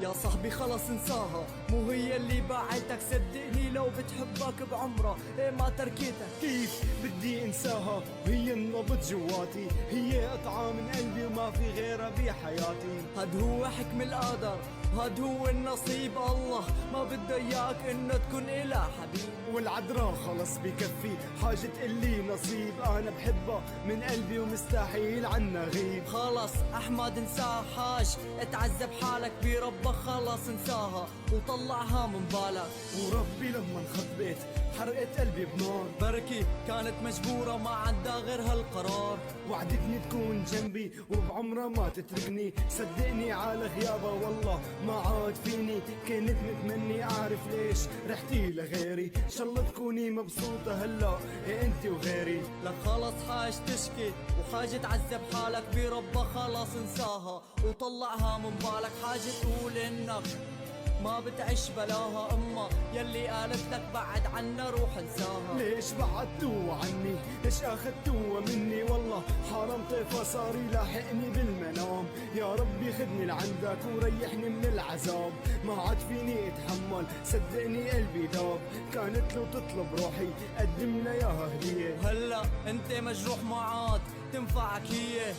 يا صاحبي خلص انساها، مو هي اللي باعتك، صدقني لو بتحبك بعمرها إيه ما تركتك. كيف بدي انساها، هي النبض جواتي، هي قطعة من قلبي وما في غيرها بحياتي. هاد هو حكم القدر، هاد هو النصيب، الله ما بده اياك انه تكون إلها حبيب. والعذراء خلص بكفي، حاجة تقلي نصيب، انا بحبها من قلبي ومستحيل عنا غيب. خلص احمد انساها حاج، اتعذب حالك بربك، خلص انساها وطلعها من بالك. وربي لما انخطبت حرقت قلبي بنار، بركي كانت مجبورة ما عندها غير هالقرار. وعدتني تكون جنبي وبعمرها ما تتركني، صدقني على غيابها والله ما عاد فيني. كنت متمني اعرف ليش رحتي لغيري، ان شاء الله تكوني مبسوطة هلا إيه انت وغيري. لك خلص حاج تشكي وحاجة تعذب حالك بربك، خلص انساها وطلعها من بالك. حاجة تقول انك ما بتعيش بلاها، اما يلي قالت لك بعد عنا روح انساها. ليش بعدتوا عني، ليش اخدتوا مني، والله حرام طيفة صار يلاحقني بالمنام. يا ربي خدني لعندك وريحني من العذاب، ما عاد فيني اتحمل صدقني قلبي داب. كانت لو تطلب روحي قدم لها هدية، وهلا انت مجروح ما عاد تنفعك هي.